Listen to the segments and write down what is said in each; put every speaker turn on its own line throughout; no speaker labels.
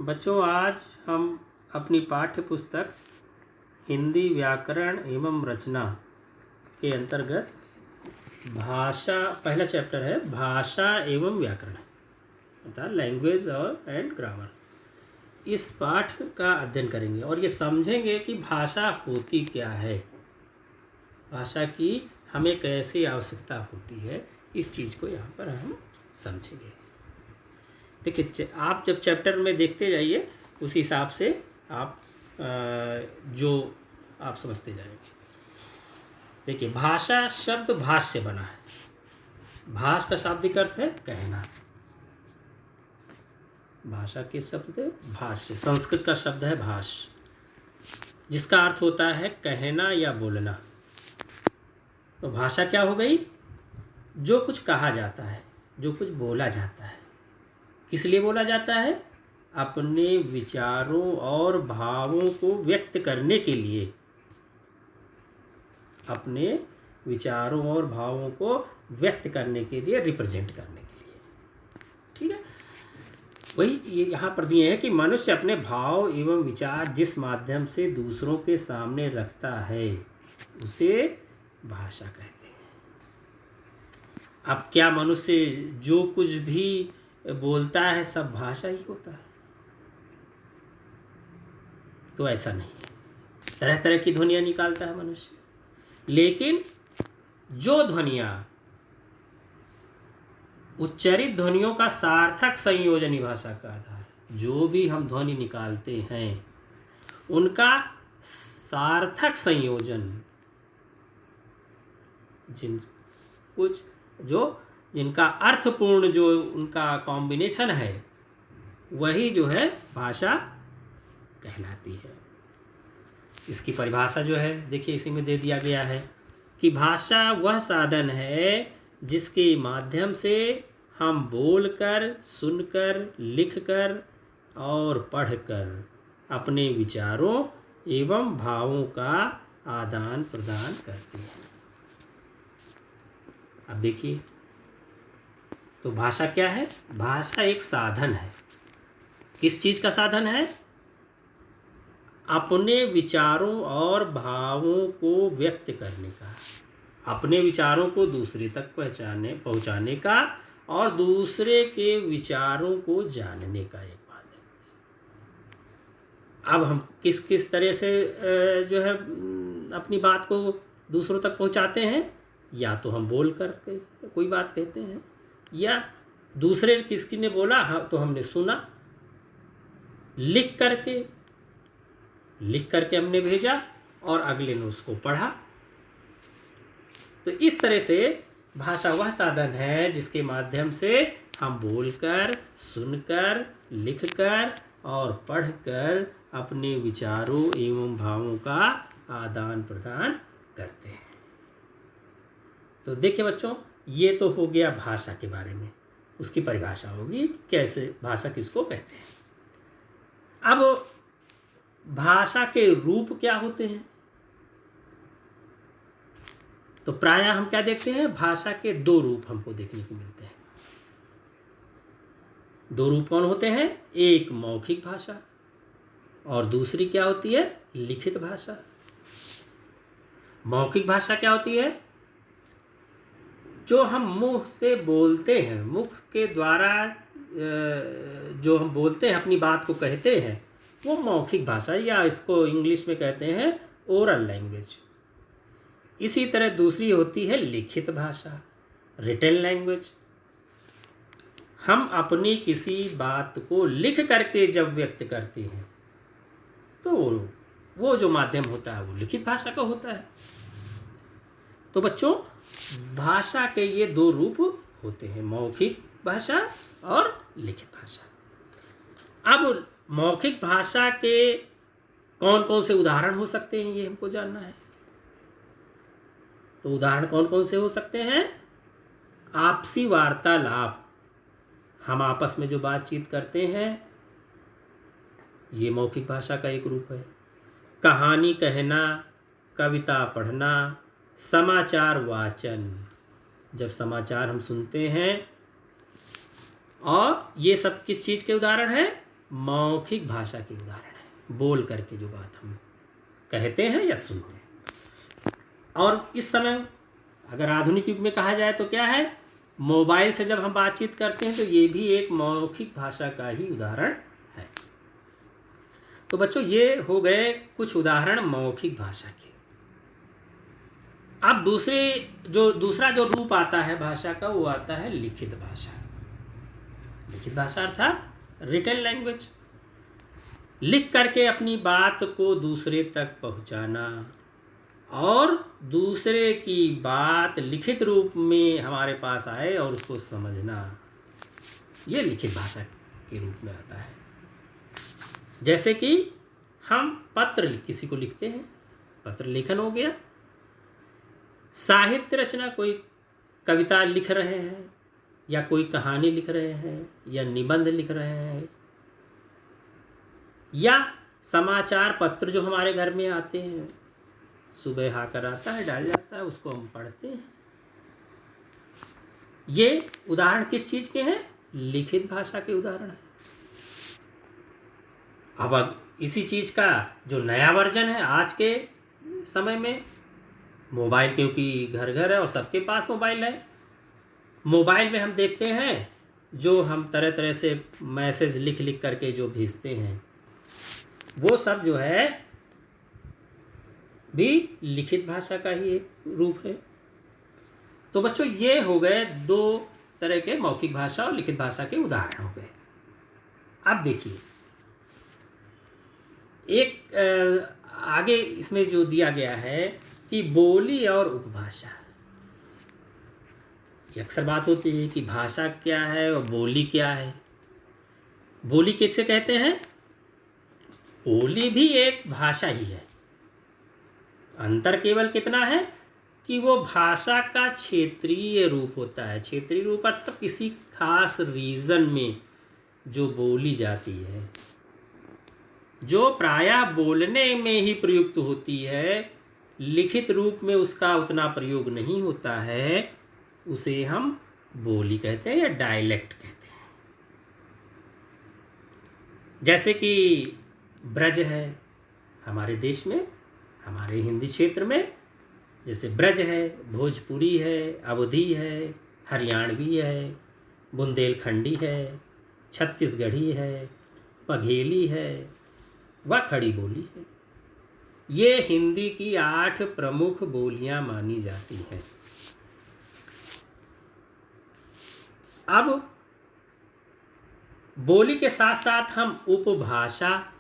बच्चों, आज हम अपनी पाठ्य पुस्तक हिंदी व्याकरण एवं रचना के अंतर्गत भाषा, पहला चैप्टर है भाषा एवं व्याकरण, अर्थात लैंग्वेज और एंड ग्रामर। इस पाठ का अध्ययन करेंगे और ये समझेंगे कि भाषा होती क्या है, भाषा की हमें कैसे आवश्यकता होती है। इस चीज़ को यहाँ पर हम समझेंगे। देखिए, आप जब चैप्टर में देखते जाइए उसी हिसाब से आप जो आप समझते जाएंगे। देखिए, भाषा शब्द भाष से बना है। भाष का शाब्दिक अर्थ है कहना। भाषा किस शब्द से? भाष से। संस्कृत का शब्द है भाष, जिसका अर्थ होता है कहना या बोलना। तो भाषा क्या हो गई? जो कुछ कहा जाता है, जो कुछ बोला जाता है। किस लिए बोला जाता है? अपने विचारों और भावों को व्यक्त करने के लिए। अपने विचारों और भावों को व्यक्त करने के लिए, रिप्रेजेंट करने के लिए। ठीक है, वही ये यहाँ पर दिए हैं कि मनुष्य अपने भाव एवं विचार जिस माध्यम से दूसरों के सामने रखता है उसे भाषा कहते हैं। अब क्या मनुष्य जो कुछ भी बोलता है सब भाषा ही होता है? तो ऐसा नहीं है। तरह तरह की ध्वनियाँ निकालता है मनुष्य, लेकिन जो ध्वनियाँ, उच्चारित ध्वनियों का सार्थक संयोजन ही भाषा का आधार है। जो भी हम ध्वनि निकालते हैं उनका सार्थक संयोजन, जिनका अर्थपूर्ण जो उनका कॉम्बिनेशन है, वही जो है भाषा कहलाती है। इसकी परिभाषा जो है देखिए इसी में दे दिया गया है कि भाषा वह साधन है जिसके माध्यम से हम बोलकर, सुनकर, लिखकर और पढ़कर अपने विचारों एवं भावों का आदान प्रदान करते हैं। अब देखिए, तो भाषा क्या है? भाषा एक साधन है। किस चीज़ का साधन है? अपने विचारों और भावों को व्यक्त करने का, अपने विचारों को दूसरे तक पहुंचाने का और दूसरे के विचारों को जानने का एक माध्यम। अब हम किस किस तरह से जो है अपनी बात को दूसरों तक पहुंचाते हैं? या तो हम बोल कर के कोई बात कहते हैं, या दूसरे किसी ने बोला हाँ तो हमने सुना, लिख करके हमने भेजा और अगले ने उसको पढ़ा। तो इस तरह से भाषा वह साधन है जिसके माध्यम से हम बोलकर, सुनकर, लिखकर और पढ़कर अपने विचारों एवं भावों का आदान प्रदान करते हैं। तो देखिए बच्चों, ये तो हो गया भाषा के बारे में, उसकी परिभाषा होगी कैसे भाषा किसको कहते हैं। अब भाषा के रूप क्या होते हैं? तो प्रायः हम क्या देखते हैं? भाषा के दो रूप हमको देखने को मिलते हैं। दो रूप कौन होते हैं? एक मौखिक भाषा और दूसरी क्या होती है? लिखित भाषा। मौखिक भाषा क्या होती है? जो हम मुंह से बोलते हैं, मुख के द्वारा जो हम बोलते हैं, अपनी बात को कहते हैं, वो मौखिक भाषा, या इसको इंग्लिश में कहते हैं ओरल लैंग्वेज। इसी तरह दूसरी होती है लिखित भाषा, रिटन लैंग्वेज। हम अपनी किसी बात को लिख करके जब व्यक्त करते हैं तो वो जो माध्यम होता है वो लिखित भाषा का होता है। तो बच्चों, भाषा के ये दो रूप होते हैं, मौखिक भाषा और लिखित भाषा। अब मौखिक भाषा के कौन कौन से उदाहरण हो सकते हैं ये हमको जानना है। तो उदाहरण कौन कौन से हो सकते हैं? आपसी वार्तालाप, हम आपस में जो बातचीत करते हैं, ये मौखिक भाषा का एक रूप है। कहानी कहना, कविता पढ़ना, समाचार वाचन, जब समाचार हम सुनते हैं, और ये सब किस चीज़ के उदाहरण हैं? मौखिक भाषा के उदाहरण है, बोल करके जो बात हम कहते हैं या सुनते हैं। और इस समय अगर आधुनिक युग में कहा जाए तो क्या है, मोबाइल से जब हम बातचीत करते हैं तो ये भी एक मौखिक भाषा का ही उदाहरण है। तो बच्चों ये हो गए कुछ उदाहरण मौखिक भाषा के। अब दूसरा जो रूप आता है भाषा का वो आता है लिखित भाषा। लिखित भाषा अर्थात रिटन लैंग्वेज, लिख करके अपनी बात को दूसरे तक पहुंचाना और दूसरे की बात लिखित रूप में हमारे पास आए और उसको समझना, ये लिखित भाषा के रूप में आता है। जैसे कि हम पत्र किसी को लिखते हैं, पत्र लेखन हो गया। साहित्य रचना, कोई कविता लिख रहे हैं या कोई कहानी लिख रहे हैं या निबंध लिख रहे हैं, या समाचार पत्र जो हमारे घर में आते हैं, सुबह आकर आता है, डाल जाता है, उसको हम पढ़ते हैं। ये उदाहरण किस चीज़ के हैं? लिखित भाषा के उदाहरण हैं। अब इसी चीज़ का जो नया वर्जन है आज के समय में, मोबाइल, क्योंकि घर घर है और सबके पास मोबाइल है। मोबाइल में हम देखते हैं जो हम तरह तरह से मैसेज लिख लिख करके जो भेजते हैं, वो सब जो है भी लिखित भाषा का ही एक रूप है। तो बच्चों ये हो गए दो तरह के मौखिक भाषा और लिखित भाषा के उदाहरण हो गए। अब देखिए एक आगे इसमें जो दिया गया है कि बोली और उपभाषा। ये अक्सर बात होती है कि भाषा क्या है और बोली क्या है। बोली किसे कहते हैं? बोली भी एक भाषा ही है। अंतर केवल कितना है कि वो भाषा का क्षेत्रीय रूप होता है। क्षेत्रीय रूप अर्थात किसी खास रीजन में जो बोली जाती है, जो प्रायः बोलने में ही प्रयुक्त होती है, लिखित रूप में उसका उतना प्रयोग नहीं होता है, उसे हम बोली कहते हैं या डायलेक्ट कहते हैं। जैसे कि ब्रज है हमारे देश में, हमारे हिंदी क्षेत्र में, जैसे ब्रज है, भोजपुरी है, अवधी है, हरियाणवी है, बुंदेलखंडी है, छत्तीसगढ़ी है, पघेली है, व खड़ी बोली है। ये हिंदी की 8 प्रमुख बोलियां मानी जाती हैं। अब बोली के साथ साथ हम उपभाषा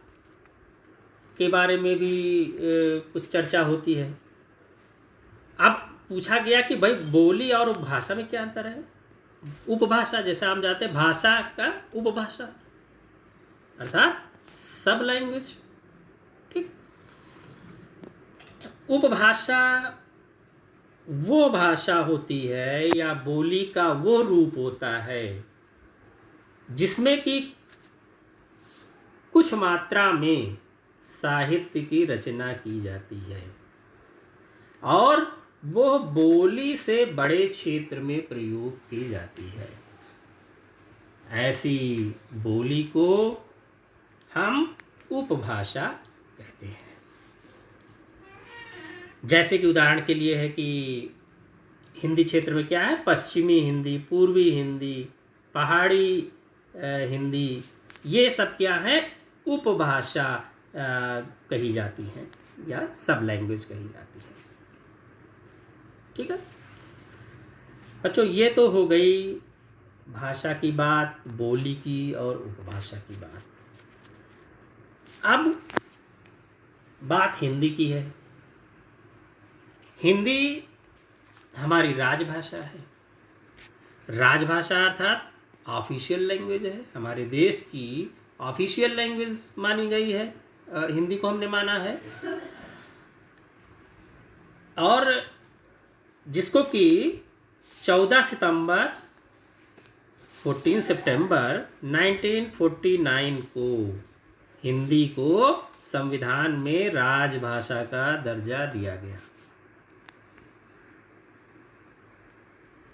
के बारे में भी कुछ चर्चा होती है। अब पूछा गया कि भाई बोली और उपभाषा में क्या अंतर है? उपभाषा जैसे हम जाते हैं, भाषा का उपभाषा अर्थात सब लैंग्वेज, ठीक। उपभाषा वो भाषा होती है या बोली का वो रूप होता है जिसमें कि कुछ मात्रा में साहित्य की रचना की जाती है और वो बोली से बड़े क्षेत्र में प्रयोग की जाती है। ऐसी बोली को हम उपभाषा कहते हैं। जैसे कि उदाहरण के लिए है कि हिंदी क्षेत्र में क्या है, पश्चिमी हिंदी, पूर्वी हिंदी, पहाड़ी हिंदी, ये सब क्या है, उपभाषा कही जाती हैं या सब लैंग्वेज कही जाती है। ठीक है बच्चों, ये तो हो गई भाषा की बात, बोली की और उपभाषा की बात। अब बात हिंदी की है। हिंदी हमारी राजभाषा है। राजभाषा अर्थात ऑफिशियल लैंग्वेज है, हमारे देश की ऑफिशियल लैंग्वेज मानी गई है। हिंदी को हमने माना है और जिसको कि 14 सितंबर 1949 को हिंदी को संविधान में राजभाषा का दर्जा दिया गया।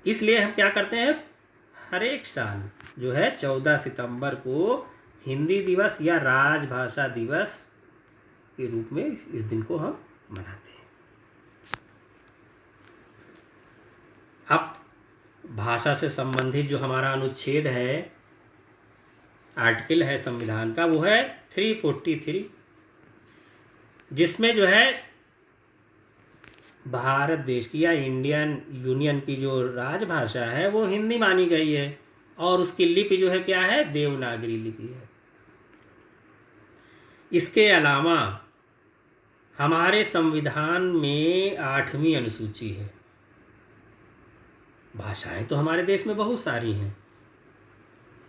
इसलिए हम क्या करते हैं, हर एक साल जो है 14 सितंबर को हिंदी दिवस या राजभाषा दिवस के रूप में इस दिन को हम मनाते हैं। अब भाषा से संबंधित जो हमारा अनुच्छेद है, आर्टिकल है संविधान का, वो है 343, जिसमें जो है भारत देश की या इंडियन यूनियन की जो राजभाषा है वो हिंदी मानी गई है और उसकी लिपि जो है क्या है, देवनागरी लिपि है। इसके अलावा हमारे संविधान में 8वीं अनुसूची है। भाषाएं तो हमारे देश में बहुत सारी हैं,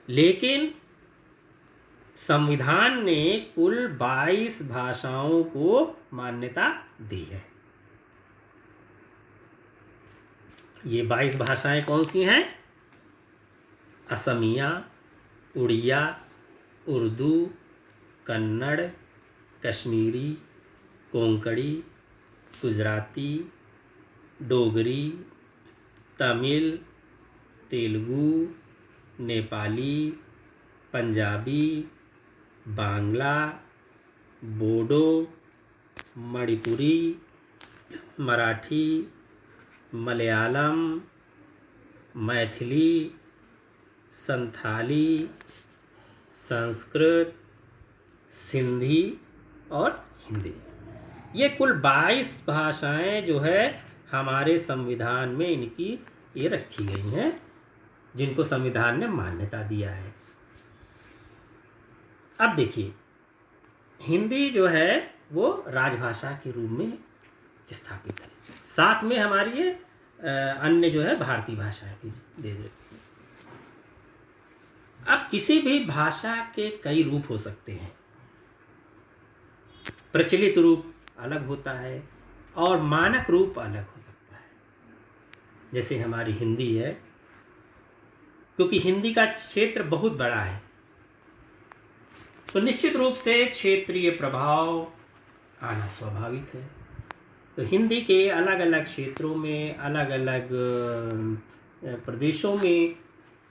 लेकिन संविधान ने कुल 22 भाषाओं को मान्यता दी है। ये 22 भाषाएं कौन सी हैं? असमिया, उड़िया, उर्दू, कन्नड़, कश्मीरी, कोंकणी, गुजराती, डोगरी, तमिल, तेलुगु, नेपाली, पंजाबी, बांग्ला, बोडो, मणिपुरी, मराठी, मलयालम, मैथिली, संथाली, संस्कृत, सिंधी और हिंदी। ये कुल 22 भाषाएं जो है हमारे संविधान में इनकी ये रखी गई हैं, जिनको संविधान ने मान्यता दिया है। अब देखिए, हिंदी जो है वो राजभाषा के रूप में स्थापित है। साथ में हमारी ये अन्य जो है भारतीय भाषाएं भी दे रखी है। अब किसी भी भाषा के कई रूप हो सकते हैं। प्रचलित रूप अलग होता है और मानक रूप अलग हो सकता है। जैसे हमारी हिंदी है, क्योंकि हिंदी का क्षेत्र बहुत बड़ा है, तो निश्चित रूप से क्षेत्रीय प्रभाव आना स्वाभाविक है। तो हिंदी के अलग अलग क्षेत्रों में, अलग अलग प्रदेशों में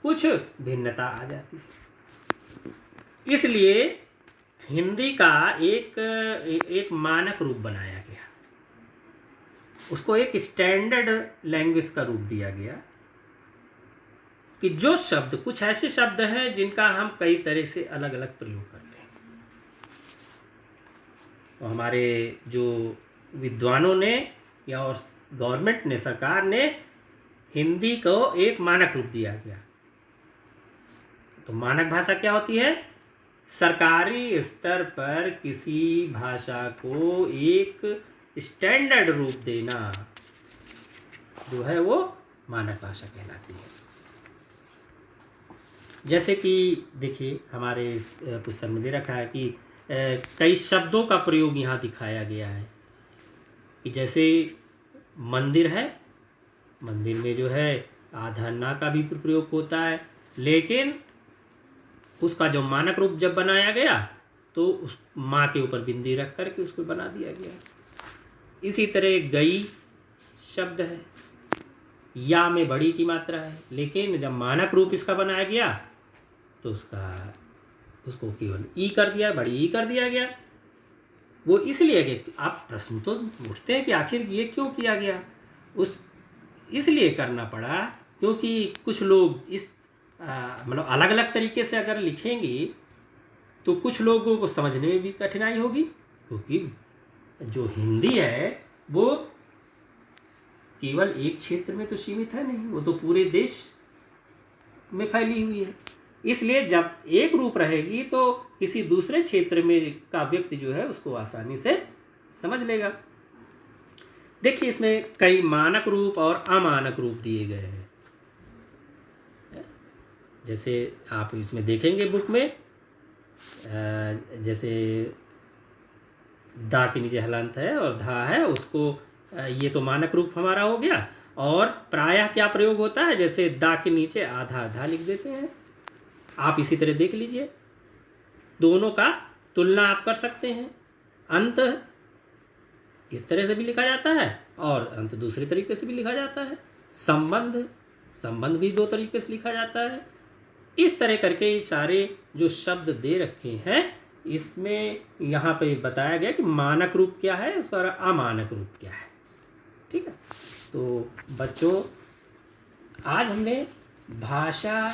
कुछ भिन्नता आ जाती है। इसलिए हिंदी का एक मानक रूप बनाया गया, उसको एक स्टैंडर्ड लैंग्वेज का रूप दिया गया कि जो शब्द, कुछ ऐसे शब्द हैं जिनका हम कई तरह से अलग अलग प्रयोग करते हैं। तो हमारे जो विद्वानों ने या और गवर्नमेंट ने, सरकार ने हिंदी को एक मानक रूप दिया गया। तो मानक भाषा क्या होती है? सरकारी स्तर पर किसी भाषा को एक स्टैंडर्ड रूप देना जो है वो मानक भाषा कहलाती है। जैसे कि देखिए, हमारे इस पुस्तक में दे रखा है कि कई शब्दों का प्रयोग यहाँ दिखाया गया है कि जैसे मंदिर है, मंदिर में जो है आधा ना का भी प्रयोग होता है, लेकिन उसका जो मानक रूप जब बनाया गया तो उस माँ के ऊपर बिंदी रख करके उसको बना दिया गया। इसी तरह गई शब्द है, या में बड़ी की मात्रा है, लेकिन जब मानक रूप इसका बनाया गया तो उसको केवल ई कर दिया, बड़ी ई कर दिया गया। वो इसलिए कि आप प्रश्न तो उठते हैं कि आखिर ये क्यों किया गया। इसलिए करना पड़ा क्योंकि कुछ लोग इस मतलब अलग अलग तरीके से अगर लिखेंगे तो कुछ लोगों को समझने में भी कठिनाई होगी, क्योंकि जो हिंदी है वो केवल एक क्षेत्र में तो सीमित है नहीं, वो तो पूरे देश में फैली हुई है। इसलिए जब एक रूप रहेगी तो किसी दूसरे क्षेत्र में का व्यक्ति जो है उसको आसानी से समझ लेगा। देखिए, इसमें कई मानक रूप और अमानक रूप दिए गए हैं। जैसे आप इसमें देखेंगे बुक में, जैसे दा के नीचे हलंत है और धा है, उसको ये तो मानक रूप हमारा हो गया। और प्रायः क्या प्रयोग होता है, जैसे दा के नीचे आधा आधा लिख देते हैं। आप इसी तरह देख लीजिए, दोनों का तुलना आप कर सकते हैं। अंत इस तरह से भी लिखा जाता है और अंत दूसरे तरीके से भी लिखा जाता है। संबंध भी दो तरीके से लिखा जाता है। इस तरह करके ये सारे जो शब्द दे रखे हैं इसमें यहाँ पे बताया गया कि मानक रूप क्या है और अमानक रूप क्या है। ठीक है, तो बच्चों आज हमने भाषा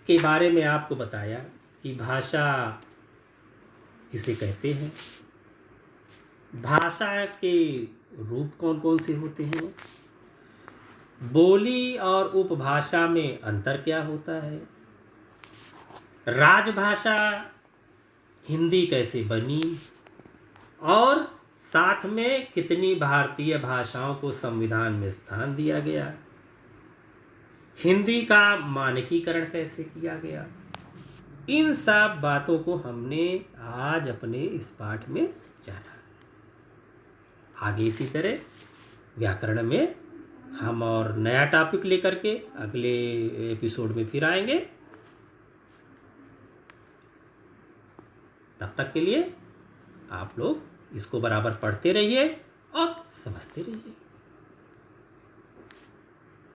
के बारे में आपको बताया कि भाषा किसे कहते हैं, भाषा के रूप कौन कौन से होते हैं, बोली और उपभाषा में अंतर क्या होता है, राजभाषा हिंदी कैसे बनी और साथ में कितनी भारतीय भाषाओं को संविधान में स्थान दिया गया, हिंदी का मानकीकरण कैसे किया गया। इन सब बातों को हमने आज अपने इस पाठ में जाना। आगे इसी तरह व्याकरण में हम और नया टॉपिक लेकर के अगले एपिसोड में फिर आएंगे। तब तक के लिए आप लोग इसको बराबर पढ़ते रहिए और समझते रहिए।